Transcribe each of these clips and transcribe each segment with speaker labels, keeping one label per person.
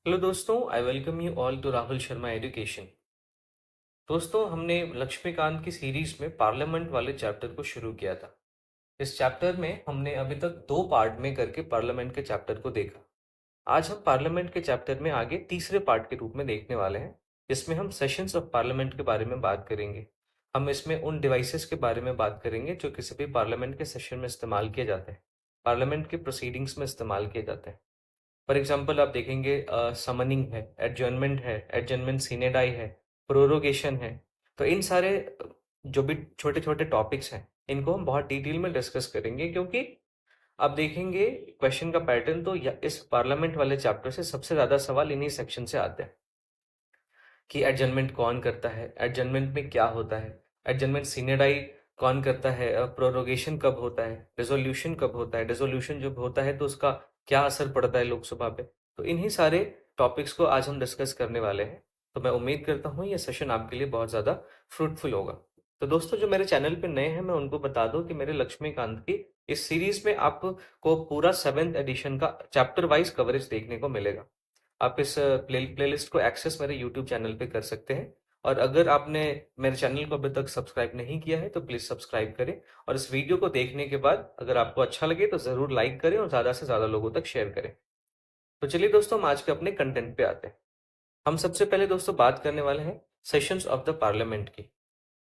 Speaker 1: Hello दोस्तों, I welcome you all to Rahul Sharma Education. दोस्तों, हमने लक्ष्मीकांत की सीरीज में पार्लियामेंट वाले चैप्टर को शुरू किया था। इस चैप्टर में हमने अभी तक दो पार्ट में करके पार्लियामेंट के चैप्टर को देखा। आज हम पार्लियामेंट के चैप्टर में आगे तीसरे पार्ट के रूप में देखने वाले हैं, जिसमें हम सेशंस ऑफ पार्लियामेंट के बारे में बात करेंगे। हम इसमें उन डिवाइसेस के बारे में बात करेंगे जो किसी भी पार्लियामेंट के सेशन में इस्तेमाल किए जाते हैं, पार्लियामेंट के प्रोसीडिंग्स में इस्तेमाल किए जाते हैं। फॉर एग्जाम्पल आप देखेंगे समनिंग है, एडजर्नमेंट सीने डाई है, प्रोरोगेशन है। तो इन सारे जो भी छोटे छोटे टॉपिक्स हैं, इनको हम बहुत डिटेल में डिस्कस करेंगे, क्योंकि आप देखेंगे क्वेश्चन का पैटर्न तो इस पार्लियामेंट वाले चैप्टर से सबसे ज्यादा सवाल इन्हीं सेक्शन से आते हैं कि एडजर्नमेंट कौन करता है, एडजर्नमेंट में क्या होता है, एडजर्नमेंट सीने डाई कौन करता है, प्रोरोगेशन कब होता है, रेजोल्यूशन कब होता है, रेजोल्यूशन जब होता है तो उसका क्या असर पड़ता है लोकसभा पे। तो इन्हीं सारे टॉपिक्स को आज हम डिस्कस करने वाले हैं। तो मैं उम्मीद करता हूँ ये सेशन आपके लिए बहुत ज़्यादा फ्रूटफुल होगा। तो दोस्तों, जो मेरे चैनल पे नए हैं, मैं उनको बता दूं कि मेरे लक्ष्मीकांत की इस सीरीज में आपको पूरा 7th एडिशन का चैप्टर वाइज कवरेज देखने को मिलेगा। आप इस प्लेलिस्ट को एक्सेस मेरे यूट्यूब चैनल पे कर सकते हैं। और अगर आपने मेरे चैनल को अभी तक सब्सक्राइब नहीं किया है तो प्लीज सब्सक्राइब करें, और इस वीडियो को देखने के बाद अगर आपको अच्छा लगे तो जरूर लाइक करें और ज्यादा से ज्यादा लोगों तक शेयर करें। तो चलिए दोस्तों, हम आज के अपने कंटेंट पे आते हैं। हम सबसे पहले दोस्तों बात करने वाले हैं सेशंस ऑफ द पार्लियामेंट की।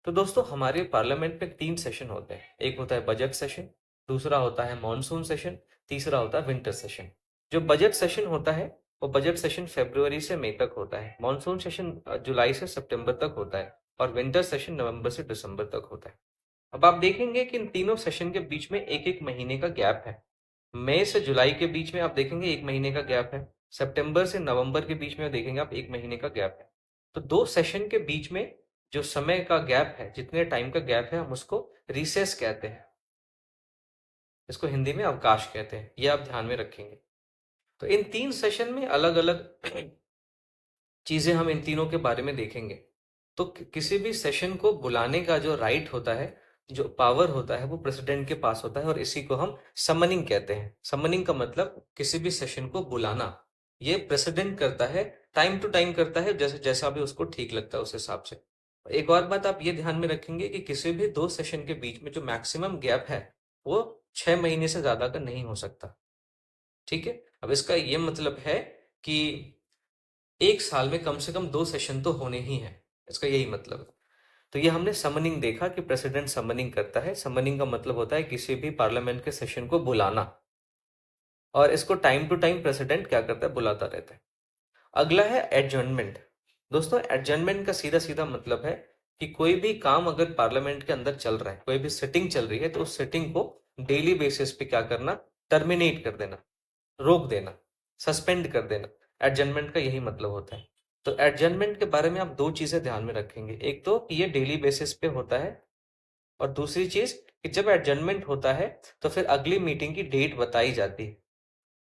Speaker 1: तो दोस्तों, हमारे पार्लियामेंट में 3 सेशन होते हैं। एक होता है बजट सेशन, दूसरा होता है मॉनसून सेशन, तीसरा होता है विंटर सेशन। जो बजट सेशन होता है वो बजट सेशन फरवरी से मई तक होता है, मॉनसून सेशन जुलाई से सितंबर तक होता है, और विंटर सेशन नवंबर से दिसंबर तक होता है। अब आप देखेंगे कि इन तीनों सेशन के बीच में एक एक महीने का गैप है। मई से जुलाई के बीच में आप देखेंगे 1 महीने का गैप है, सितंबर से नवंबर के बीच में देखेंगे आप 1 महीने का गैप है। तो दो सेशन के बीच में जो समय का गैप है, जितने टाइम का गैप है, हम उसको रिसेस कहते हैं। इसको हिंदी में अवकाश कहते हैं, ये आप ध्यान में रखेंगे। तो इन 3 सेशन में अलग अलग चीजें हम इन तीनों के बारे में देखेंगे। तो किसी भी सेशन को बुलाने का जो राइट होता है, जो पावर होता है, वो प्रेसिडेंट के पास होता है, और इसी को हम समनिंग कहते हैं। समनिंग का मतलब किसी भी सेशन को बुलाना। ये प्रेसिडेंट करता है, टाइम टू टाइम करता है, जैसे जैसा भी उसको ठीक लगता है उस हिसाब से। एक और बात आप ये ध्यान में रखेंगे कि किसी भी दो सेशन के बीच में जो मैक्सिमम गैप है वो 6 महीने से ज्यादा का नहीं हो सकता। ठीक है। अब इसका ये मतलब है कि एक साल में कम से कम 2 सेशन तो होने ही हैं, इसका यही मतलब है। तो ये हमने समनिंग देखा कि प्रेसिडेंट समनिंग करता है। समनिंग का मतलब होता है किसी भी पार्लियामेंट के सेशन को बुलाना, और इसको टाइम टू टाइम प्रेसिडेंट क्या करता है, बुलाता रहता है। अगला है एडजर्नमेंट। दोस्तों, एडजर्नमेंट का सीधा सीधा मतलब है कि कोई भी काम अगर पार्लियामेंट के अंदर चल रहा है, कोई भी सिटिंग चल रही है, तो उस सिटिंग को डेली बेसिस पे क्या करना, टर्मिनेट कर देना, रोक देना, सस्पेंड कर देना। एडजर्नमेंट का यही मतलब होता है। तो एडजर्नमेंट के बारे में आप दो चीजें ध्यान में रखेंगे। एक तो कि ये डेली बेसिस पे होता है, और दूसरी चीज कि जब एडजर्नमेंट होता है तो फिर अगली मीटिंग की डेट बताई जाती है।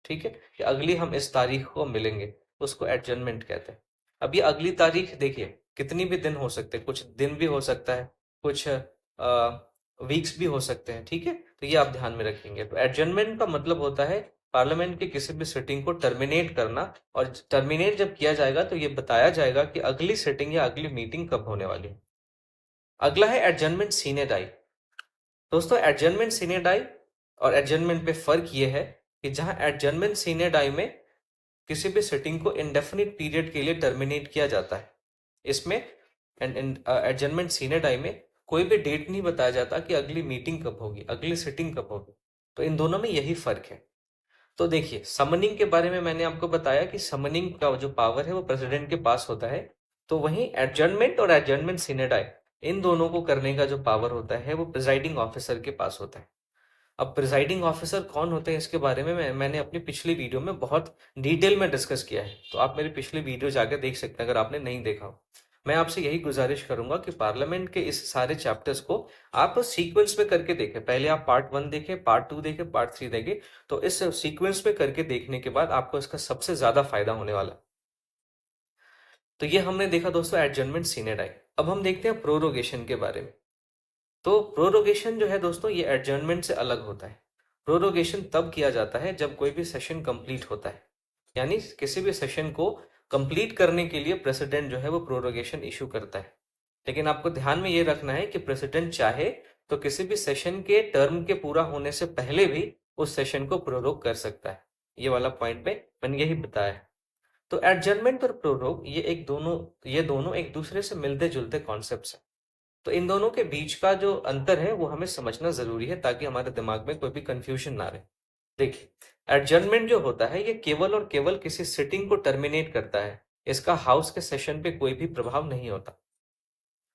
Speaker 1: ठीक है, कि अगली हम इस तारीख को मिलेंगे, उसको एडजर्नमेंट कहते हैं। अब ये अगली तारीख देखिए, कितनी भी दिन हो सकते हैं, कुछ दिन भी हो सकता है, कुछ वीक्स भी हो सकते हैं। ठीक है, तो ये आप ध्यान में रखेंगे। तो एडजर्नमेंट का मतलब होता है पार्लियामेंट की किसी भी सिटिंग को टर्मिनेट करना, और टर्मिनेट जब किया जाएगा तो ये बताया जाएगा कि अगली सिटिंग या अगली मीटिंग कब होने वाली है। अगला है एडजर्नमेंट सीने डाई। दोस्तों, एडजर्नमेंट सीने डाई और एडजर्नमेंट पे फर्क ये है कि जहां एडजर्नमेंट सीने डाई में किसी भी सिटिंग को इंडेफिनिट पीरियड के लिए टर्मिनेट किया जाता है, इसमें एडजर्नमेंट सीने डाई में कोई भी डेट नहीं बताया जाता कि अगली मीटिंग कब होगी, अगली सिटिंग कब होगी। तो इन दोनों में यही फर्क है। तो देखिए, समनिंग के बारे में मैंने आपको बताया कि समनिंग का जो पावर है वो प्रेसिडेंट के पास होता है। तो वहीं एडजर्नमेंट और एडजर्नमेंट सीने डाई, इन दोनों को करने का जो पावर होता है वो प्रिजाइडिंग ऑफिसर के पास होता है। अब प्रिजाइडिंग ऑफिसर कौन होते हैं, इसके बारे में मैंने अपनी पिछली वीडियो में बहुत डिटेल में डिस्कस किया है, तो आप मेरी पिछली वीडियो जाकर देख सकते हैं अगर आपने नहीं देखा हो। मैं आपसे यही गुजारिश करूंगा कि पार्लियामेंट के इस सारे चैप्टर्स को आप सीक्वेंस में करके देखें। पहले आप पार्ट 1 देखें, पार्ट 2 देखें, पार्ट 3 देखें। तो इस सीक्वेंस में करके देखने के बाद आपको इसका सबसे ज्यादा फायदा होने वाला है। तो ये हमने देखा दोस्तों एडजर्नमेंट सीने डाई। अब हम देखते हैं प्रोरोगेशन के बारे में। तो प्रोरोगेशन जो है दोस्तों, ये एडजर्नमेंट से अलग होता है। प्रोरोगेशन तब किया जाता है जब कोई भी सेशन कंप्लीट होता है। यानी किसी भी सेशन को कंप्लीट करने के लिए प्रेसिडेंट जो है वो प्रोरोगेशन इशू करता है। लेकिन आपको ध्यान में ये रखना है कि प्रेसिडेंट चाहे तो किसी भी सेशन के टर्म के पूरा होने से पहले भी उस सेशन को प्रोरोग कर सकता है। ये वाला पॉइंट पे मैंने यही बताया है। तो एडजर्नमेंट और प्रोरोग ये दोनों एक दूसरे से मिलते जुलते कॉन्सेप्ट्स हैं। तो इन दोनों के बीच का जो अंतर है वो हमें समझना जरूरी है ताकि हमारे दिमाग में कोई भी कंफ्यूजन ना रहे। देखिए, एडजर्नमेंट जो होता है ये केवल और केवल किसी सिटिंग को टर्मिनेट करता है। इसका हाउस के सेशन पे कोई भी प्रभाव नहीं होता।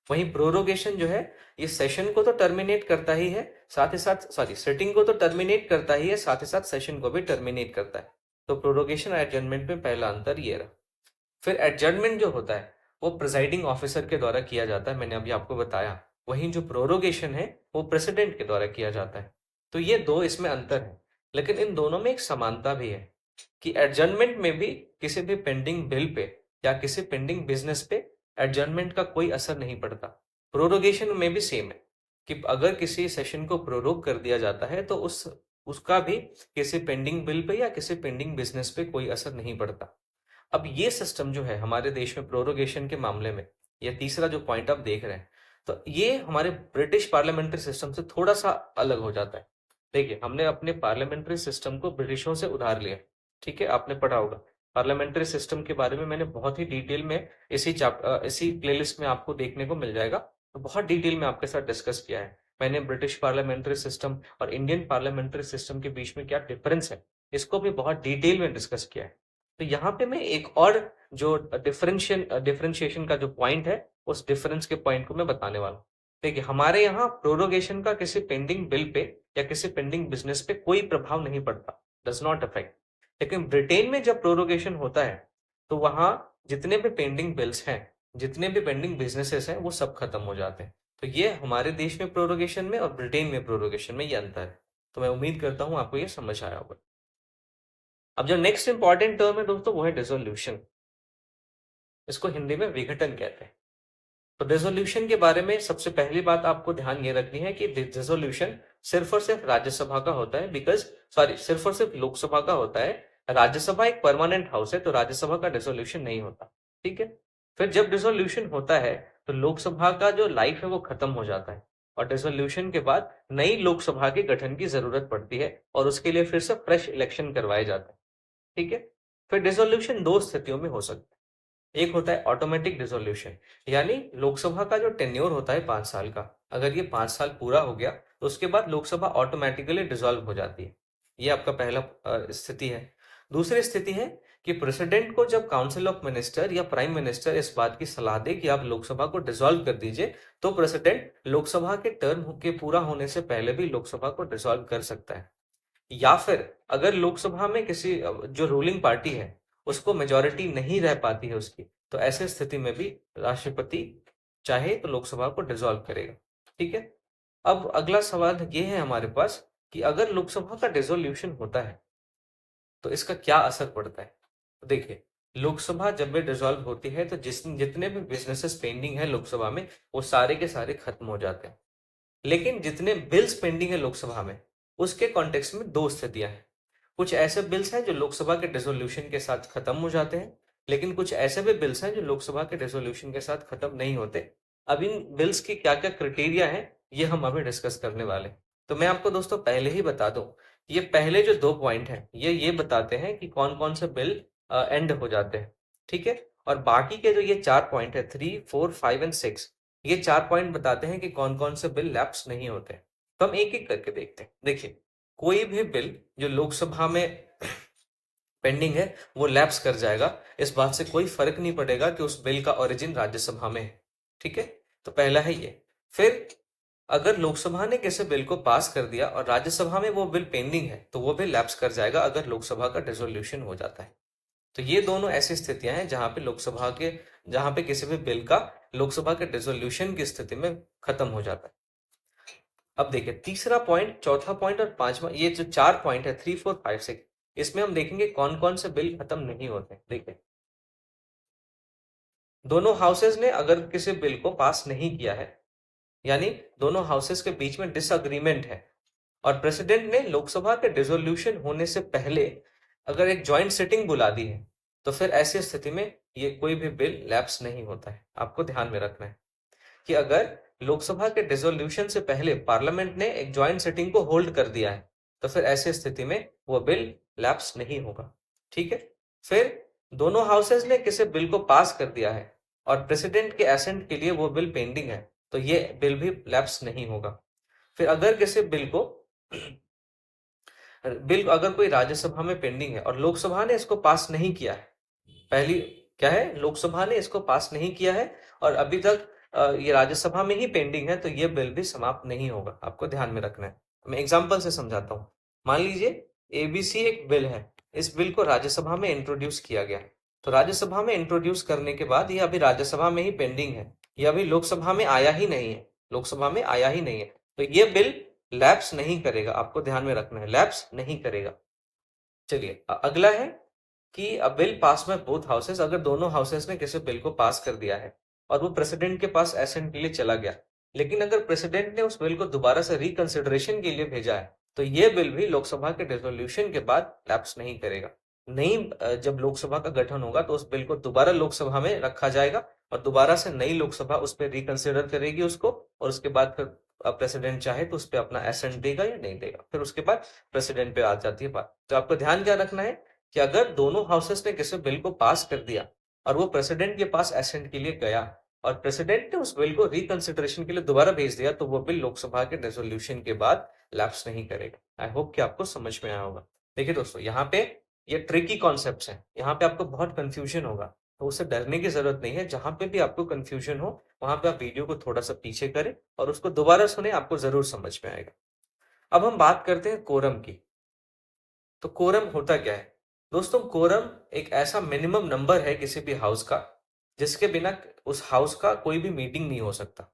Speaker 1: वहीं प्रोरोगेशन जो है ये सेशन को तो टर्मिनेट करता ही है, साथ ही साथ सॉरी सिटिंग को तो टर्मिनेट करता ही है, साथ ही साथ सेशन को भी टर्मिनेट करता है। तो प्रोरोगेशन एडजर्नमेंट में पहला अंतर ये रहा। फिर एडजर्नमेंट जो होता है वो प्रिजाइडिंग ऑफिसर के द्वारा किया जाता है, मैंने अभी आपको बताया। वहीं जो प्रोरोगेशन है वो प्रेसिडेंट के द्वारा किया जाता है। तो ये दो इसमें अंतर है, लेकिन इन दोनों में एक समानता भी है कि एडजर्नमेंट में भी किसी भी पेंडिंग बिल पे या किसी पेंडिंग बिजनेस पे एडजर्नमेंट का कोई असर नहीं पड़ता। प्रोरोगेशन में भी सेम है कि अगर किसी सेशन को प्रोरोग कर दिया जाता है तो उसका भी किसी पेंडिंग बिल पे या किसी पेंडिंग बिजनेस पे कोई असर नहीं पड़ता। अब ये सिस्टम जो है हमारे देश में प्रोरोगेशन के मामले में, ये तीसरा जो पॉइंट आप देख रहे हैं, तो ये हमारे ब्रिटिश पार्लियामेंट्री सिस्टम से थोड़ा सा अलग हो जाता है। देखिए, हमने अपने पार्लियामेंट्री सिस्टम को ब्रिटिशों से उधार लिया। ठीक है, आपने पढ़ा होगा पार्लियामेंट्री सिस्टम के बारे में, मैंने बहुत ही डिटेल में इसी प्लेलिस्ट में आपको देखने को मिल जाएगा। तो बहुत डिटेल में आपके साथ डिस्कस किया है मैंने ब्रिटिश पार्लियामेंट्री सिस्टम और इंडियन पार्लियामेंट्री सिस्टम के बीच में क्या डिफरेंस है, इसको भी बहुत डिटेल में डिस्कस किया है। तो यहाँ पे मैं एक और जो डिफरेंशिएशन का जो पॉइंट है, उस डिफरेंस के पॉइंट को मैं बताने वाला हूँ। देखिए, हमारे यहाँ प्रोरोगेशन का किसी पेंडिंग बिल पे या किसी पेंडिंग बिजनेस पे कोई प्रभाव नहीं पड़ता, डज नॉट अफेक्ट। लेकिन ब्रिटेन में जब प्रोरोगेशन होता है तो वहां जितने भी पेंडिंग बिल्स हैं, जितने भी पेंडिंग बिजनेसेस हैं, वो सब खत्म हो जाते हैं। तो ये हमारे देश में प्रोरोगेशन में और ब्रिटेन में प्रोरोगेशन में ये अंतर है। तो मैं उम्मीद करता हूँ आपको ये समझ आया होगा। अब जो नेक्स्ट इंपॉर्टेंट टर्म है दोस्तों वो है डिसोल्यूशन। इसको हिंदी में विघटन कहते हैं। तो डिसोल्यूशन के बारे में सबसे पहली बात आपको ध्यान ये रखनी है कि डिसोल्यूशन सिर्फ और सिर्फ राज्यसभा का होता है, सिर्फ और सिर्फ लोकसभा का होता है। राज्यसभा एक परमानेंट हाउस है, तो राज्यसभा का डिसोल्यूशन नहीं होता। ठीक है। फिर जब डिसोल्यूशन होता है तो लोकसभा का जो लाइफ है वो खत्म हो जाता है और डिसोल्यूशन के बाद नई लोकसभा के गठन की जरूरत पड़ती है और उसके लिए फिर से फ्रेश इलेक्शन करवाए जाते हैं। ठीक है। फिर डिसोल्यूशन दो स्थितियों में हो सकता है। एक होता है ऑटोमेटिक डिसोल्यूशन, यानी लोकसभा का जो टेन्योर होता है 5 साल का, अगर ये 5 साल पूरा हो गया तो उसके बाद लोकसभा ऑटोमेटिकली डिसॉल्व हो जाती है। ये आपका पहला स्थिति है। दूसरी स्थिति है कि प्रेसिडेंट को जब काउंसिल ऑफ मिनिस्टर या प्राइम मिनिस्टर इस बात की सलाह दे कि आप लोकसभा को डिसॉल्व कर दीजिए, तो प्रेसिडेंट लोकसभा के टर्म के पूरा होने से पहले भी लोकसभा को डिसॉल्व कर सकता है। या फिर अगर लोकसभा में किसी जो रूलिंग पार्टी है उसको मेजोरिटी नहीं रह पाती है उसकी, तो ऐसे स्थिति में भी राष्ट्रपति चाहे तो लोकसभा को डिसॉल्व करेगा। ठीक है। अब अगला सवाल ये है हमारे पास कि अगर लोकसभा का डिसोल्यूशन होता है तो इसका क्या असर पड़ता है। तो देखिए, लोकसभा जब भी डिसॉल्व होती है तो जितने भी बिजनेसेस पेंडिंग है लोकसभा में वो सारे के सारे खत्म हो जाते हैं। लेकिन जितने बिल्स पेंडिंग है लोकसभा में, उसके कॉन्टेक्स्ट में दो स्थितियां हैं। कुछ ऐसे बिल्स हैं जो लोकसभा के डिसोल्यूशन के साथ खत्म हो जाते हैं, लेकिन कुछ ऐसे भी बिल्स हैं जो लोकसभा के डिसोल्यूशन के साथ खत्म नहीं होते। अब इन बिल्स की क्या क्या क्राइटेरिया है ये हम अभी डिस्कस करने वाले हैं। तो मैं आपको दोस्तों पहले ही बता दूं, ये पहले जो दो पॉइंट हैं ये बताते हैं कि कौन कौन से बिल एंड हो जाते हैं। ठीक है। और बाकी के जो ये 4 पॉइंट है, 3, 4, 5 एंड 6, ये 4 पॉइंट बताते हैं कि कौन कौन से बिल लैप्स नहीं होते। तो हम एक एक करके देखते हैं। देखिए, कोई भी बिल जो लोकसभा में पेंडिंग है वो लैप्स कर जाएगा। इस बात से कोई फर्क नहीं पड़ेगा कि उस बिल का ओरिजिन राज्यसभा में है। ठीक है। तो पहला है ये। फिर अगर लोकसभा ने किसी बिल को पास कर दिया और राज्यसभा में वो बिल पेंडिंग है तो वो बिल लैप्स कर जाएगा अगर लोकसभा का डिसोल्यूशन हो जाता है। तो ये दोनों ऐसी स्थितियां हैं जहां पे किसी भी बिल का लोकसभा के डिसोल्यूशन की स्थिति में खत्म हो जाता है। अब देखिए, तीसरा पॉइंट, चौथा पॉइंट और पांचवा, ये जो 4 पॉइंट है, 3, 4, 5, 6, इसमें हम देखेंगे कौन कौन से बिल खत्म नहीं होते। देखिए, दोनों हाउसेज ने अगर किसी बिल को पास नहीं किया है, यानी दोनों हाउसेज के बीच में डिसअग्रीमेंट है और प्रेसिडेंट ने लोकसभा के डिसोल्यूशन होने से पहले अगर एक ज्वाइंट सिटिंग बुला दी है तो फिर ऐसी स्थिति में ये कोई भी बिल लैप्स नहीं होता है। आपको ध्यान में रखना है कि अगर लोकसभा के डिसोल्यूशन से पहले पार्लियामेंट ने एक ज्वाइंट सिटिंग को होल्ड कर दिया है तो फिर ऐसी स्थिति में वो बिल लैप्स नहीं होगा। ठीक है। फिर दोनों हाउसेज ने किसी बिल को पास कर दिया है और प्रेसिडेंट के एसेंट के लिए वो बिल पेंडिंग है तो ये बिल भी लैप्स नहीं होगा। फिर अगर किसी बिल अगर कोई राज्यसभा में पेंडिंग है और लोकसभा ने इसको पास नहीं किया है, पहली क्या है, लोकसभा ने इसको पास नहीं किया है और अभी तक ये राज्यसभा में ही पेंडिंग है तो ये बिल भी समाप्त नहीं होगा। आपको ध्यान में रखना है। मैं एग्जांपल से समझाता हूँ। मान लीजिए एबीसी एक बिल है, इस बिल को राज्यसभा में इंट्रोड्यूस किया गया, तो राज्यसभा में इंट्रोड्यूस करने के बाद ये अभी राज्यसभा में ही पेंडिंग है, ये अभी लोकसभा में आया ही नहीं है, लोकसभा में आया ही नहीं है, तो ये बिल लैप्स नहीं करेगा। आपको ध्यान में रखना है, लैप्स नहीं करेगा। चलिए अगला है कि अ बिल पास में बोथ हाउसेस, अगर दोनों हाउसेस ने किसी बिल को पास कर दिया है और वो प्रेसिडेंट के पास एसेंट के लिए चला गया, लेकिन अगर प्रेसिडेंट ने उस बिल को दोबारा से रिकंसिडरेशन के लिए भेजा है तो ये बिल भी लोकसभा के डिसोल्यूशन के बाद लैप्स नहीं करेगा। जब लोकसभा का गठन होगा तो उस बिल को दोबारा लोकसभा में रखा जाएगा और दोबारा से नई लोकसभा उस पर रिकंसिडर करेगी उसको, और उसके बाद फिर प्रेसिडेंट चाहे तो उस पर अपना एसेंट देगा या नहीं देगा, फिर उसके बाद प्रेसिडेंट पे आ जाती है बात। तो आपको ध्यान क्या रखना है कि अगर दोनों हाउसेस ने किसी बिल को पास कर दिया और वो प्रेसिडेंट के पास एसेंट के लिए गया और प्रेसिडेंट ने उस बिल को रिकंसिडरेशन के लिए दोबारा भेज दिया तो वो बिल लोकसभा के रेजोल्यूशन के बाद लैप्स नहीं करेगा। आई होप कि आपको समझ में आया होगा। देखिए दोस्तों, यहाँ पे ये ट्रिकी कॉन्सेप्ट्स हैं, यहाँ पे आपको बहुत कंफ्यूजन होगा, तो उससे डरने की जरूरत नहीं है। जहां पे भी आपको कंफ्यूजन हो वहां पे आप वीडियो को थोड़ा सा पीछे करें और उसको दोबारा सुने, आपको जरूर समझ में आएगा। अब हम बात करते हैं कोरम की। तो कोरम होता क्या है दोस्तों? कोरम एक ऐसा मिनिमम नंबर है किसी भी हाउस का जिसके बिना उस हाउस का कोई भी मीटिंग नहीं हो सकता,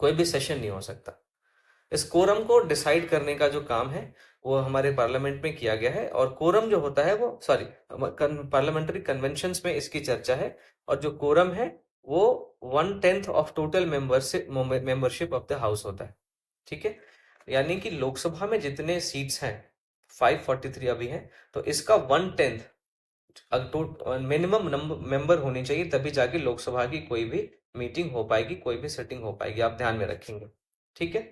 Speaker 1: कोई भी सेशन नहीं हो सकता। इस कोरम को डिसाइड करने का जो काम है वो हमारे पार्लियामेंट में किया गया है, और कोरम जो होता है वो पार्लियामेंट्री कन्वेंशंस में इसकी चर्चा है। और जो कोरम है वो 1/10 of total membership of the house होता है। ठीक है। यानी कि लोकसभा में जितने सीट्स हैं 543 अभी हैं, तो इसका 1/10 मिनिमम मेंबर होनी चाहिए, तभी जाके लोकसभा की कोई भी मीटिंग हो पाएगी, कोई भी सेटिंग हो पाएगी। आप ध्यान में रखेंगे। ठीक है।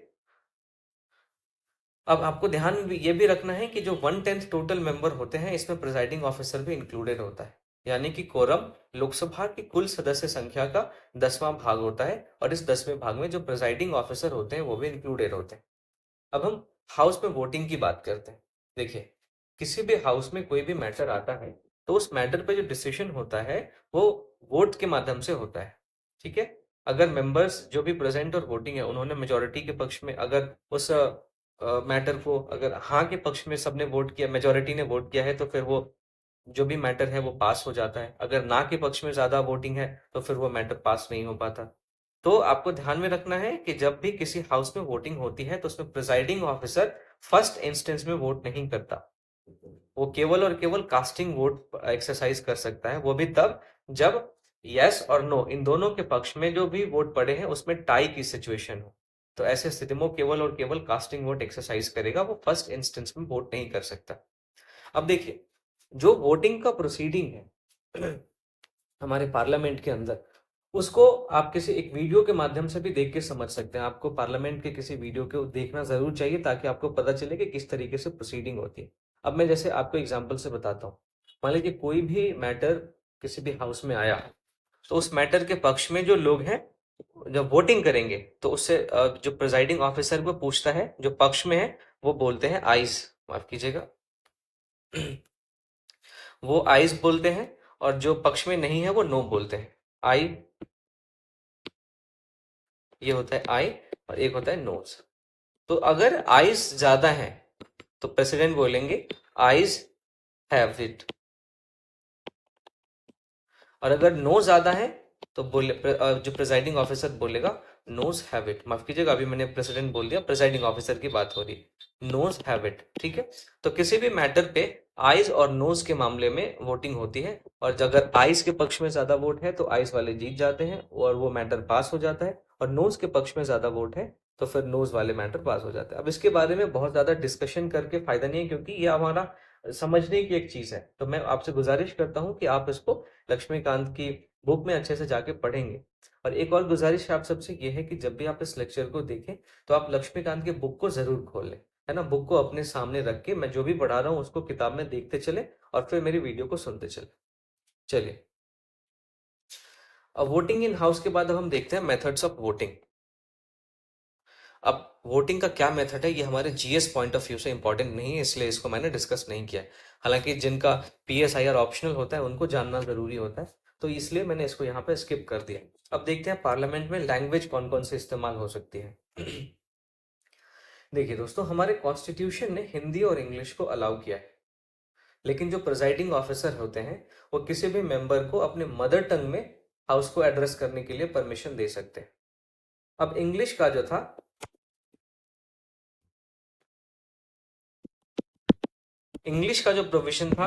Speaker 1: अब आपको ध्यान ये भी रखना है कि जो 1/10 टोटल मेंबर होते हैं इसमें प्रिजाइडिंग ऑफिसर भी इंक्लूडेड होता है। यानी कि कोरम लोकसभा की कुल सदस्य संख्या का 10वां भाग होता है, और इस 10वें भाग में जो प्रिजाइडिंग ऑफिसर होते हैं वो भी इंक्लूडेड होते हैं। अब हम हाउस में वोटिंग की बात करते हैं। देखिए, किसी भी हाउस में कोई भी मैटर आता है तो उस मैटर पे जो डिसीजन होता है वो वोट के माध्यम से होता है। ठीक है। अगर मेंबर्स जो भी प्रेजेंट और वोटिंग है उन्होंने मेजोरिटी के पक्ष में, अगर उस मैटर को अगर हाँ के पक्ष में सबने वोट किया, मेजोरिटी ने वोट किया है, तो फिर वो जो भी मैटर है वो पास हो जाता है। अगर ना के पक्ष में ज्यादा वोटिंग है तो फिर वो मैटर पास नहीं हो पाता। तो आपको ध्यान में रखना है कि जब भी किसी हाउस में वोटिंग होती है तो उसमें प्रिजाइडिंग ऑफिसर फर्स्ट इंस्टेंस में वोट नहीं करता, वो केवल और केवल कास्टिंग वोट एक्सरसाइज कर सकता है, वो भी तब जब यस और नो इन दोनों के पक्ष में जो भी वोट पड़े हैं उसमें टाई की सिचुएशन हो। तो ऐसे स्थिति में वो केवल और केवल कास्टिंग वोट एक्सरसाइज करेगा, वो फर्स्ट इंस्टेंस में वोट नहीं कर सकता। अब देखिए, जो वोटिंग का प्रोसीडिंग है हमारे पार्लियामेंट के अंदर, उसको आप किसी एक वीडियो के माध्यम से भी देख के समझ सकते हैं। आपको पार्लियामेंट के किसी वीडियो को देखना जरूर चाहिए ताकि आपको पता चले कि किस तरीके से प्रोसीडिंग होती है। अब मैं जैसे आपको एग्जांपल से बताता हूँ। मान लीजिए कोई भी मैटर किसी भी हाउस में आया, तो उस मैटर के पक्ष में जो लोग हैं जब वोटिंग करेंगे तो उससे जो प्रिजाइडिंग ऑफिसर वो पूछता है, जो पक्ष में है वो बोलते हैं आइज, माफ कीजिएगा वो आइज बोलते हैं, और जो पक्ष में नहीं है वो नो बोलते हैं। आई, ये होता है आई, और एक होता है नोज। तो अगर आइज ज्यादा है तो प्रेसिडेंट बोलेंगे आइज हैव इट, और अगर नो ज्यादा है तो जो प्रेसाइडिंग ऑफिसर बोलेगा नोज हैव इट। माफ कीजिएगा, अभी मैंने प्रेसिडेंट बोल दिया, प्रेसाइडिंग ऑफिसर की बात हो रही है। Noes have it. ठीक है। तो किसी भी मैटर पे आइज और नोज के मामले में वोटिंग होती है, और अगर आइज के पक्ष में ज्यादा वोट है तो आइज वाले जीत जाते हैं और वो मैटर पास हो जाता है, और नोज के पक्ष में ज्यादा वोट है तो फिर नोज वाले मैटर पास हो जाते हैं। अब इसके बारे में बहुत ज्यादा डिस्कशन करके फायदा नहीं है, क्योंकि ये हमारा समझने की एक चीज है। तो मैं आपसे गुजारिश करता हूँ कि आप इसको लक्ष्मीकांत की बुक में अच्छे से जाके पढ़ेंगे। और एक और गुजारिश आप सबसे ये है कि जब भी आप इस लेक्चर को देखें तो आप लक्ष्मीकांत की बुक को जरूर खोलें, है ना। बुक को अपने सामने रख के मैं जो भी पढ़ा रहा हूँ उसको किताब में देखते चले और फिर मेरी वीडियो को सुनते चले। चलिए, अब वोटिंग इन हाउस के बाद अब हम देखते हैं मेथड्स ऑफ वोटिंग। अब वोटिंग का क्या मेथड है ये हमारे जीएस पॉइंट ऑफ व्यू से इंपॉर्टेंट नहीं है, इसलिए इसको मैंने डिस्कस नहीं किया है। हालांकि जिनका पीएसआईआर ऑप्शनल होता है उनको जानना जरूरी होता है, तो इसलिए मैंने इसको यहाँ पे स्किप कर दिया। अब देखते हैं पार्लियामेंट में लैंग्वेज कौन कौन से इस्तेमाल हो सकती है। देखिए दोस्तों, हमारे कॉन्स्टिट्यूशन ने हिंदी और इंग्लिश को अलाउ किया है, लेकिन जो प्रिजाइडिंग ऑफिसर होते हैं वो किसी भी मेंबर को अपने मदर टंग में हाउस को एड्रेस करने के लिए परमिशन दे सकते हैं। अब इंग्लिश का जो था, इंग्लिश का जो प्रोविजन था,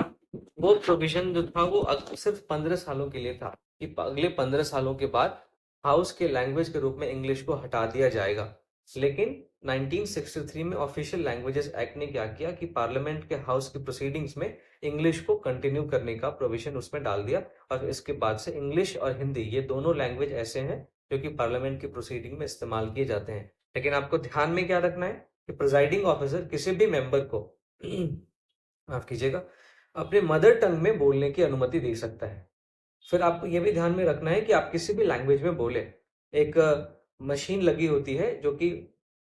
Speaker 1: वो प्रोविजन जो था वो सिर्फ 15 सालों के लिए था कि अगले 15 सालों के बाद हाउस के लैंग्वेज के रूप में इंग्लिश को हटा दिया जाएगा। लेकिन 1963 में ऑफिशियल लैंग्वेजेस एक्ट ने क्या किया कि पार्लियामेंट के हाउस की प्रोसीडिंग्स में इंग्लिश को कंटिन्यू करने का प्रोविजन उसमें डाल दिया, और इसके बाद से इंग्लिश और हिंदी ये दोनों लैंग्वेज ऐसे हैं जो कि पार्लियामेंट की प्रोसीडिंग में इस्तेमाल किए जाते हैं। लेकिन आपको ध्यान में क्या रखना है कि प्रिजाइडिंग ऑफिसर किसी भी मेंबर को माफ कीजिएगा, अपने मदर टंग में बोलने की अनुमति दे सकता है। फिर आपको ये भी ध्यान में रखना है कि आप किसी भी लैंग्वेज में बोले, एक मशीन लगी होती है जो कि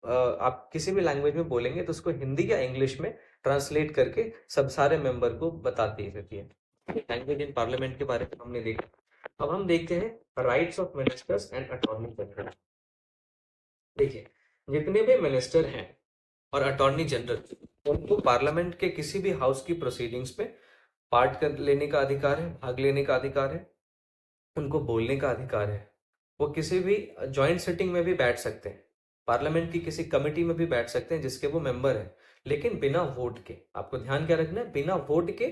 Speaker 1: आप किसी भी लैंग्वेज में बोलेंगे तो उसको हिंदी या इंग्लिश में ट्रांसलेट करके सब सारे मेंबर को बताती रहती है। लैंग्वेज इन पार्लियामेंट के बारे में हमने देखा। अब हम देखते हैं rights of ministers and attorney general. देखिए, जितने भी मिनिस्टर हैं और अटॉर्नी जनरल, उनको पार्लियामेंट के किसी भी हाउस की प्रोसीडिंग्स में पार्ट कर लेने का अधिकार है, भाग लेने का अधिकार है, उनको बोलने का अधिकार है। वो किसी भी जॉइंट सिटिंग में भी बैठ सकते हैं, पार्लियामेंट की किसी कमेटी में भी बैठ सकते हैं जिसके वो मेंबर है, लेकिन बिना वोट के। आपको ध्यान क्या रखना है, बिना वोट के।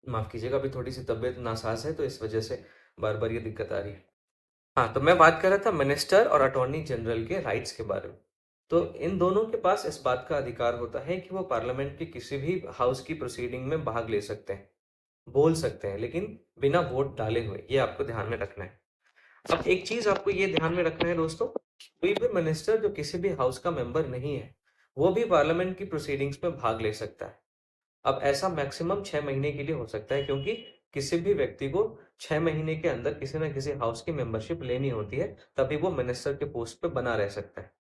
Speaker 1: माफ कीजिएगा, अभी थोड़ी सी तबीयत नासाज है तो इस वजह से बार बार ये दिक्कत आ रही है। हाँ, तो मैं बात कर रहा था मिनिस्टर और अटॉर्नी जनरल के राइट्स के बारे में। तो इन दोनों के पास इस बात का अधिकार होता है कि वो पार्लियामेंट की किसी भी हाउस की प्रोसीडिंग में भाग ले सकते हैं, बोल सकते हैं, लेकिन बिना वोट डाले हुए। ये आपको ध्यान में रखना है। अब एक चीज आपको ये ध्यान में रखना है दोस्तों, कोई भी मिनिस्टर जो किसी भी हाउस का मेंबर नहीं है वो भी पार्लियामेंट की प्रोसीडिंग्स में भाग ले सकता है। अब ऐसा मैक्सिमम 6 महीने के लिए हो सकता है, क्योंकि किसी भी व्यक्ति को 6 महीने के अंदर किसी न किसी हाउस की मेंबरशिप लेनी होती है, तभी वो मिनिस्टर के पोस्ट पे बना रह सकता है।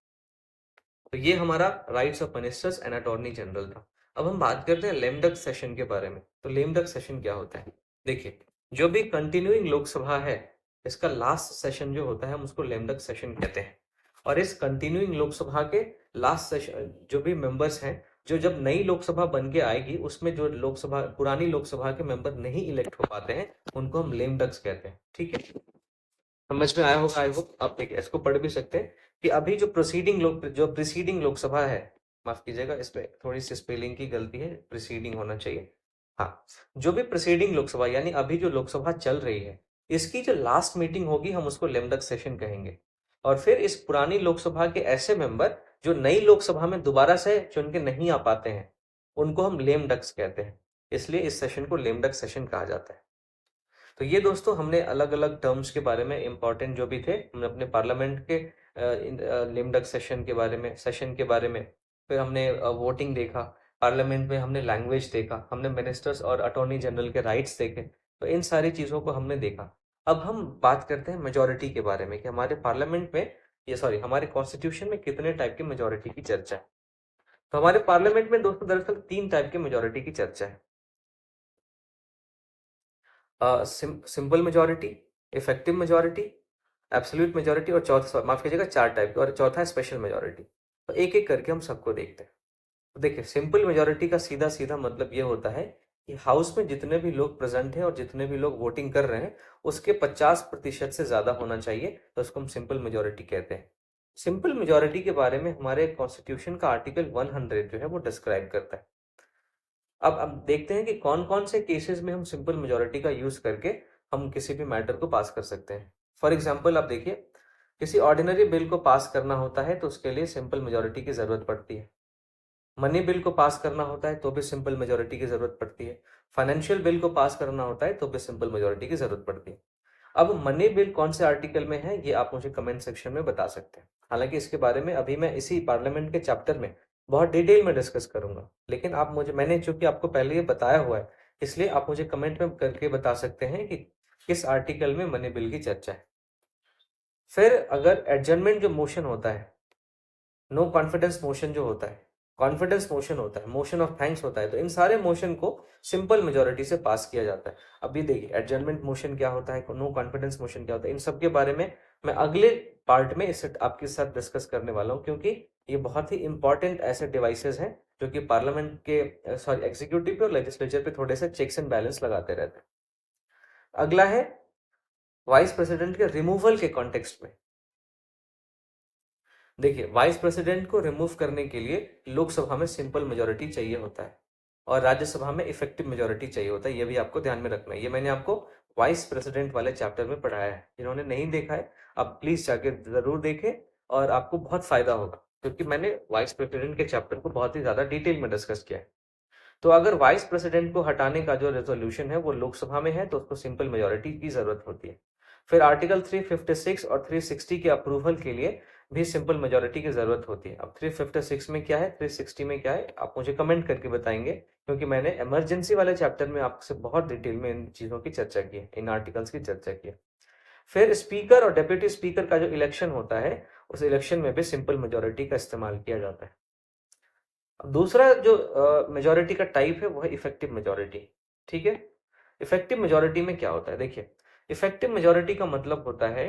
Speaker 1: तो ये हमारा rights of ministers and attorney general था। अब हम बात करते हैं लेम डक सेशन के बारे में। तो लेम डक सेशन क्या होता है? देखिए, जो भी कंटिन्यूइंग लोकसभा है, इसका लास्ट सेशन जो होता है हम उसको लेम डक सेशन कहते हैं। और इस कंटिन्यूइंग लोकसभा के लास्ट सेशन जो भी मेंबर्स हैं, जो जब नई लोकसभा बन के आएगी उसमें जो लोकसभा पुरानी लोकसभा के मेंबर नहीं इलेक्ट हो पाते हैं उनको हम लेम डक्स कहते हैं। ठीक है, समझ में आया होगा आई होप। आप देखिए, इसको पढ़ भी सकते हैं कि अभी जो प्रीसीडिंग लोकसभा है, माफ कीजिएगा इसमें थोड़ी सी स्पेलिंग की गलती है, प्रीसीडिंग होना चाहिए। हाँ, जो भी प्रीसीडिंग लोकसभा यानी अभी जो लोकसभा चल रही है, इसकी जो लास्ट मीटिंग होगी हम उसको लेमडक सेशन कहेंगे। और फिर इस पुरानी लोकसभा के ऐसे मेंबर जो नई लोकसभा में दोबारा से चुन के नहीं आ पाते हैं, उनको हम लेम डक्स कहते हैं। इसलिए इस सेशन को लेम डक सेशन कहा जाता है। तो ये दोस्तों, हमने अलग अलग टर्म्स के बारे में इंपॉर्टेंट जो भी थे हमने अपने पार्लियामेंट के लेम डक सेशन के बारे में, फिर हमने वोटिंग देखा, पार्लियामेंट में हमने लैंग्वेज देखा, हमने मिनिस्टर्स और अटॉर्नी जनरल के राइट्स देखे। तो इन सारी चीज़ों को हमने देखा। अब हम बात करते हैं मेजोरिटी के बारे में कि हमारे पार्लियामेंट में, ये सॉरी, हमारे कॉन्स्टिट्यूशन में कितने टाइप की मेजोरिटी की चर्चा है। तो हमारे पार्लियामेंट में दोस्तों दरअसल 3 टाइप की मेजोरिटी की चर्चा है। Simple majority, effective majority, absolute majority, और चौथा, माफ कीजिएगा, 4 टाइप, और चौथा है स्पेशल मेजोरिटी। तो एक एक करके हम सबको देखते हैं। तो देखिए, सिंपल मेजोरिटी का सीधा सीधा मतलब ये होता है कि हाउस में जितने भी लोग प्रेजेंट हैं और जितने भी लोग वोटिंग कर रहे हैं उसके 50% से ज्यादा होना चाहिए, तो उसको हम सिंपल मेजोरिटी कहते हैं। सिंपल मेजोरिटी के बारे में हमारे कॉन्स्टिट्यूशन का आर्टिकल 100 जो है वो डिस्क्राइब करता है। अब देखते हैं कि कौन कौन से केसेस में हम सिंपल मेजोरिटी का यूज करके हम किसी भी मैटर को पास कर सकते हैं। फॉर एग्जाम्पल, आप देखिए, किसी ऑर्डिनरी बिल को पास करना होता है तो उसके लिए सिंपल मेजोरिटी की जरूरत पड़ती है। मनी बिल को पास करना होता है तो भी सिंपल मेजोरिटी की जरूरत पड़ती है। फाइनेंशियल बिल को पास करना होता है तो भी सिंपल मेजोरिटी की जरूरत पड़ती है। अब मनी बिल कौन से आर्टिकल में है, ये आप मुझे कमेंट सेक्शन में बता सकते हैं। हालांकि इसके बारे में अभी मैं इसी पार्लियामेंट के चैप्टर में बहुत डिटेल में डिस्कस करूंगा, लेकिन आप मुझे, मैंने चूंकि आपको पहले ये बताया हुआ है, इसलिए आप मुझे कमेंट में करके बता सकते हैं कि किस आर्टिकल में मनी बिल की चर्चा है। फिर अगर एडजर्नमेंट जो मोशन होता है, नो कॉन्फिडेंस मोशन जो होता है, कॉन्फिडेंस मोशन होता है, मोशन ऑफ थैंक्स होता है, तो इन सारे मोशन को सिंपल मेजोरिटी से पास किया जाता है। अभी देखिए एडजर्नमेंट मोशन क्या होता है, नो कॉन्फिडेंस मोशन क्या होता है, इन सब के बारे में मैं अगले पार्ट में इसे आपके साथ डिस्कस करने वाला हूँ, क्योंकि ये बहुत ही इंपॉर्टेंट ऐसे डिवाइसेस हैं जो कि पार्लियामेंट के, सॉरी, एग्जीक्यूटिव पे और लेजिस्लेचर पे थोड़े से चेक्स एंड बैलेंस लगाते रहते हैं। अगला है वाइस प्रेसिडेंट के रिमूवल के कॉन्टेक्स्ट में। देखिए वाइस प्रेसिडेंट को रिमूव करने के लिए लोकसभा में सिंपल मेजोरिटी चाहिए होता है और राज्यसभा में इफेक्टिव मेजोरिटी चाहिए होता है। ये भी आपको ध्यान में रखना है। ये मैंने आपको वाइस प्रेसिडेंट वाले चैप्टर में पढ़ाया है। जिन्होंने नहीं देखा है आप प्लीज जाके जरूर देखें और आपको बहुत फायदा होगा, क्योंकि मैंने वाइस प्रेसिडेंट के चैप्टर को बहुत ही ज्यादा डिटेल में डिस्कस किया है। तो अगर वाइस प्रेसिडेंट को हटाने का जो रेजोल्यूशन है वो लोकसभा में है तो उसको सिंपल मेजोरिटी की जरूरत होती है। फिर आर्टिकल 356 और 360 के अप्रूवल के लिए भी सिंपल मेजोरिटी की जरूरत होती है। अब 356 में क्या है, 360 में क्या है, आप मुझे कमेंट करके बताएंगे, क्योंकि मैंने इमरजेंसी वाले चैप्टर में आपसे बहुत डिटेल में इन चीजों की चर्चा की है, इन आर्टिकल्स की चर्चा की है। फिर स्पीकर और डेप्यूटी स्पीकर का जो इलेक्शन होता है उस इलेक्शन में भी सिंपल मेजोरिटी का इस्तेमाल किया जाता है। अब दूसरा जो मेजोरिटी का टाइप है वो है इफेक्टिव मेजोरिटी। ठीक है, इफेक्टिव मेजोरिटी में क्या होता है, देखिए इफेक्टिव मेजोरिटी का मतलब होता है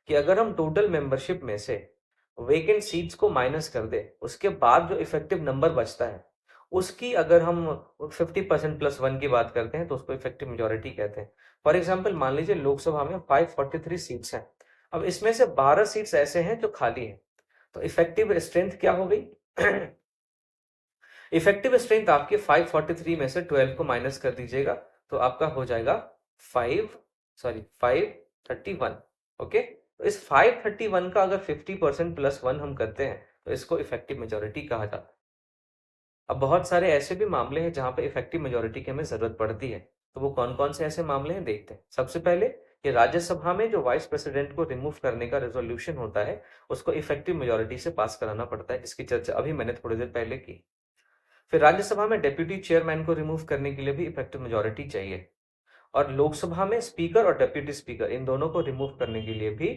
Speaker 1: कि अगर हम टोटल मेंबरशिप में से वेकेंट सीट्स को माइनस कर दे, उसके बाद जो इफेक्टिव नंबर बचता है उसकी अगर हम 50% प्लस वन की बात करते हैं तो उसको इफेक्टिव मेजोरिटी कहते हैं। फॉर एग्जाम्पल मान लीजिए लोकसभा में 543 सीट्स हैं, अब इसमें से 12 सीट्स ऐसे हैं जो खाली हैं, तो इफेक्टिव स्ट्रेंथ क्या हो गई इफेक्टिव स्ट्रेंथ आपके 543 में से 12 को माइनस कर दीजिएगा तो आपका हो जाएगा 531। ओके, तो इस 531 का अगर 50% प्लस वन हम करते हैं तो इसको इफेक्टिव मेजोरिटी कहा जाता है। अब बहुत सारे ऐसे भी मामले हैं जहां पे इफेक्टिव मेजोरिटी की हमें जरूरत पड़ती है, तो वो कौन कौन से ऐसे मामले हैं देखते हैं। सबसे पहले कि राज्यसभा में जो वाइस प्रेसिडेंट को रिमूव करने का रेजोल्यूशन होता है उसको इफेक्टिव मेजोरिटी से पास कराना पड़ता है, इसकी चर्चा अभी मैंने थोड़ी देर पहले की। फिर राज्यसभा में डेप्यूटी चेयरमैन को रिमूव करने के लिए भी इफेक्टिव मेजोरिटी चाहिए, और लोकसभा में स्पीकर और डेप्यूटी स्पीकर इन दोनों को रिमूव करने के लिए भी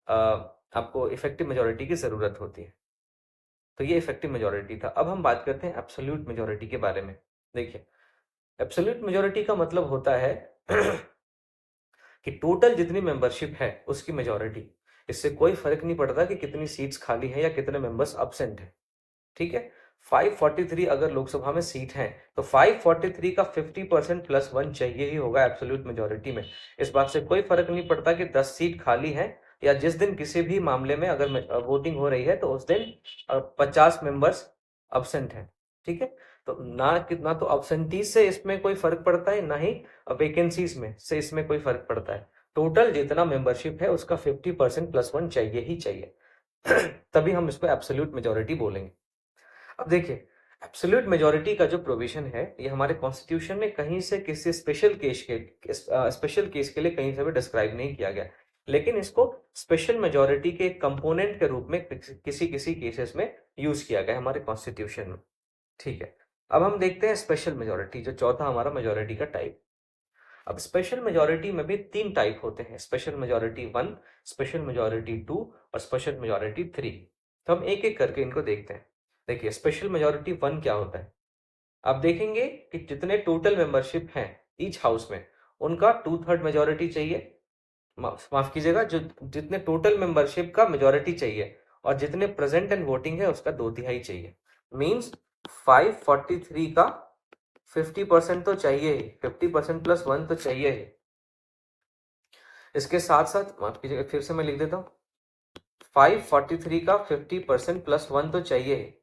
Speaker 1: आपको इफेक्टिव मेजोरिटी की जरूरत होती है। तो ये इफेक्टिव मेजोरिटी था। अब हम बात करते हैं एब्सोल्यूट मेजोरिटी के बारे में। देखिए एब्सोल्यूट मेजोरिटी का मतलब होता है कि टोटल जितनी मेंबरशिप है उसकी मेजोरिटी, इससे कोई फर्क नहीं पड़ता कि कितनी सीट्स खाली है या कितने मेंबर्स अब्सेंट है। ठीक है, 543 अगर लोकसभा में सीट है तो 543 का 50% प्लस वन चाहिए ही होगा एब्सोल्यूट मेजोरिटी में। इस बात से कोई फर्क नहीं पड़ता कि 10 सीट खाली है या जिस दिन किसी भी मामले में अगर वोटिंग हो रही है तो उस दिन 50 मेंबर्स अब्सेंट हैं। ठीक है, तो ना कितना तो अब्सेंटीज से इसमें कोई फर्क पड़ता है, ना ही वैकेंसीज में से इसमें कोई फर्क पड़ता है। टोटल जितना मेंबरशिप है उसका 50% प्लस वन चाहिए ही चाहिए तभी हम इसको एब्सोल्यूट मेजोरिटी बोलेंगे। अब देखिए एब्सोल्यूट मेजोरिटी का जो प्रोविजन है ये हमारे कॉन्स्टिट्यूशन में कहीं से किसी स्पेशल केस के लिए कहीं से भी डिस्क्राइब नहीं किया गया, लेकिन इसको स्पेशल मेजोरिटी के कंपोनेंट के रूप में किसी किसी केसेस में यूज किया गया हमारे कॉन्स्टिट्यूशन में। ठीक है, अब हम देखते हैं स्पेशल मेजोरिटी, जो चौथा हमारा मेजोरिटी का टाइप। अब स्पेशल मेजोरिटी में भी तीन टाइप होते हैं, special majority one, special majority two और स्पेशल मेजोरिटी थ्री। तो हम एक एक करके इनको देखते हैं। देखिए स्पेशल मेजोरिटी वन क्या होता है, आप देखेंगे कि जितने टोटल मेंबरशिप हैं ईच हाउस में उनका 2/3 मेजोरिटी चाहिए। माफ कीजिएगा, जो जितने टोटल मेंबरशिप का मेजोरिटी चाहिए और जितने प्रेजेंट एंड वोटिंग है उसका 2/3 चाहिए। मींस 543 का 50% तो चाहिए ही, 50% प्लस वन तो चाहिए ही। इसके साथ साथ माफ कीजिएगा फिर से मैं लिख देता हूँ, 543 का 50% प्लस वन तो चाहिए ही।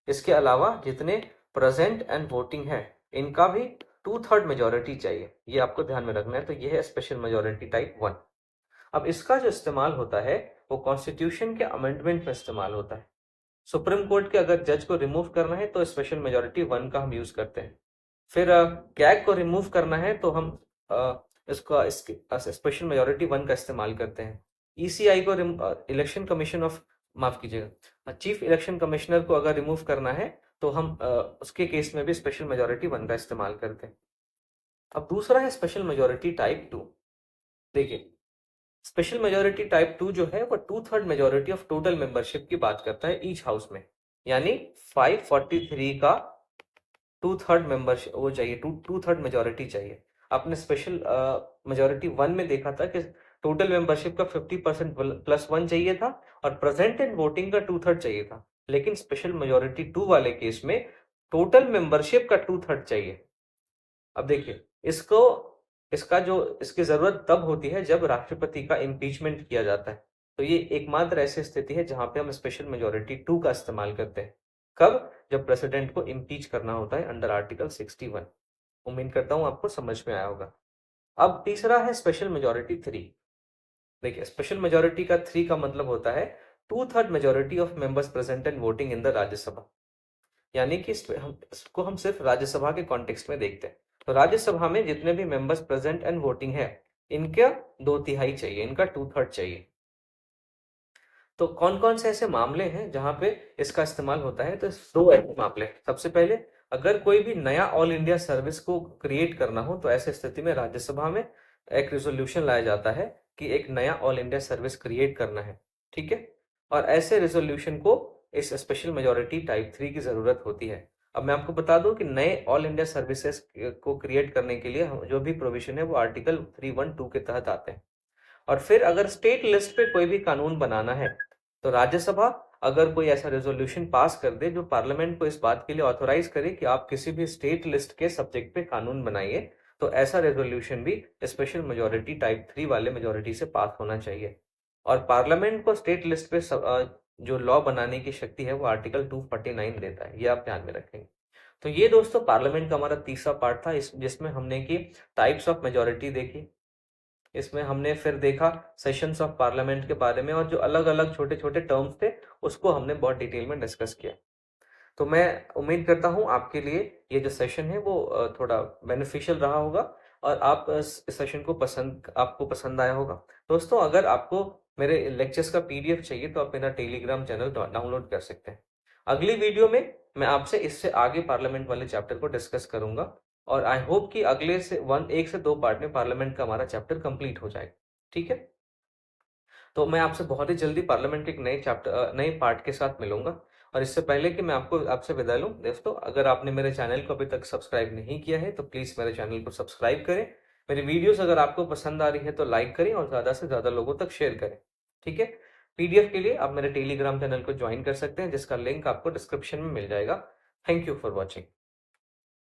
Speaker 1: इसके अलावा जितने प्रेजेंट एंड वोटिंग है इनका भी 2/3 मेजोरिटी चाहिए, ये आपको ध्यान में रखना है। तो ये है स्पेशल मेजोरिटी टाइप वन। अब इसका जो इस्तेमाल होता है वो कॉन्स्टिट्यूशन के अमेंडमेंट में इस्तेमाल होता है। सुप्रीम कोर्ट के अगर जज को रिमूव करना है तो स्पेशल मेजोरिटी 1 का हम यूज करते हैं। फिर कैग को रिमूव करना है तो हम इसका स्पेशल मेजोरिटी 1 का इस्तेमाल करते हैं। ईसीआई को इलेक्शन कमीशन ऑफ माफ कीजिएगा चीफ इलेक्शन कमिश्नर को अगर रिमूव करना है तो हम उसके केस में भी स्पेशल मेजोरिटी 1 का इस्तेमाल करते हैं। अब दूसरा है स्पेशल मेजोरिटी टाइप 2। देखिए, स्पेशल मेजोरिटी टाइप 2 जो है वो 2/3 मेजोरिटी ऑफ टोटल मेंबरशिप की बात करता है ईच हाउस में, यानी 543 का 2/3 मेंबरशिप वो चाहिए, 2/3 मेजोरिटी चाहिए। आपने स्पेशल मेजोरिटी 1 में देखा था कि टोटल मेंबरशिप का 50% प्लस 1 चाहिए था और प्रेजेंट इन वोटिंग का 2/3 चाहिए था, लेकिन स्पेशल मेजोरिटी 2 वाले केस में टोटल मेंबरशिप का 2/3 चाहिए। अब देखिए, इसको इसकी जरूरत तब होती है जब राष्ट्रपति का इम्पीचमेंट किया जाता है। तो ये एकमात्र ऐसी स्थिति है जहां पे हम स्पेशल मेजोरिटी 2 का इस्तेमाल करते हैं। कब? जब प्रेसिडेंट को इम्पीच करना होता है अंडर आर्टिकल 61। उम्मीद करता हूं आपको समझ में आया होगा। अब तीसरा है स्पेशल मेजोरिटी 3। देखिए, स्पेशल मेजोरिटी का 3 का मतलब होता है 2/3 majority of members present and voting in the Rajya Sabha. यानी कि इसको हम सिर्फ राज्यसभा के कॉन्टेक्स्ट में देखते हैं। तो राज्यसभा में जितने भी मेंबर्स प्रेजेंट एंड वोटिंग है, इनका 2/3 चाहिए, इनका 2/3 चाहिए। तो कौन कौन से ऐसे मामले हैं जहां पे इसका इस्तेमाल होता है? तो दो ऐसे मामले। सबसे पहले, अगर कोई भी नया ऑल इंडिया सर्विस को क्रिएट करना हो तो ऐसी स्थिति में राज्यसभा में एक रेजोल्यूशन लाया जाता है कि एक नया ऑल इंडिया सर्विस क्रिएट करना है। ठीक है, और ऐसे रेजोल्यूशन को इस स्पेशल मेजोरिटी टाइप 3 की जरूरत होती है। अब मैं आपको बता दूं कि नए ऑल इंडिया सर्विसेज को क्रिएट करने के लिए जो भी प्रोविजन है वो आर्टिकल 312 के तहत आते हैं। और फिर अगर स्टेट लिस्ट पे कोई भी कानून बनाना है तो राज्यसभा अगर कोई ऐसा रेजोल्यूशन पास कर दे जो पार्लियामेंट को इस बात के लिए ऑथोराइज करे कि आप किसी भी स्टेट लिस्ट के सब्जेक्ट पे कानून बनाइए, तो ऐसा रेजोल्यूशन भी स्पेशल मेजोरिटी टाइप 3 वाले मेजोरिटी से पास होना चाहिए। और पार्लियामेंट को स्टेट लिस्ट पे जो लॉ बनाने की शक्ति है वो आर्टिकल 249 देता है, ये आप ध्यान में रखेंगे। तो ये दोस्तों पार्लियामेंट का हमारा तीसरा पार्ट था, जिसमें हमने की टाइप्स ऑफ मेजोरिटी देखी। इसमें हमने फिर देखा सेशंस ऑफ पार्लियामेंट के बारे में, और जो अलग अलग छोटे छोटे टर्म्स थे उसको हमने बहुत डिटेल में डिस्कस किया। तो मैं उम्मीद करता हूँ आपके लिए ये जो सेशन है वो थोड़ा बेनिफिशियल रहा होगा और आप इस सेशन को आपको पसंद आया होगा। दोस्तों, अगर आपको मेरे लेक्चर्स का पीडीएफ चाहिए तो आप मेरा टेलीग्राम चैनल डाउनलोड कर सकते हैं। अगली वीडियो में मैं आपसे इससे आगे पार्लियामेंट वाले चैप्टर को डिस्कस करूंगा और आई होप कि अगले से 1 से 2 पार्ट में पार्लियामेंट का हमारा चैप्टर कंप्लीट हो जाएगा। ठीक है, तो मैं आपसे बहुत ही जल्दी पार्लियामेंट के एक नए पार्ट के साथ मिलूंगा। और इससे पहले कि मैं आपसे विदा लूं, दोस्तों अगर आपने मेरे चैनल को अभी तक सब्सक्राइब नहीं किया है तो प्लीज मेरे चैनल को सब्सक्राइब करें। मेरी वीडियोस अगर आपको पसंद आ रही है तो लाइक करें और ज्यादा से ज्यादा लोगों तक शेयर करें। ठीक है, पीडीएफ के लिए आप मेरे टेलीग्राम चैनल को ज्वाइन कर सकते हैं जिसका लिंक आपको डिस्क्रिप्शन में मिल जाएगा। Thank you for watching.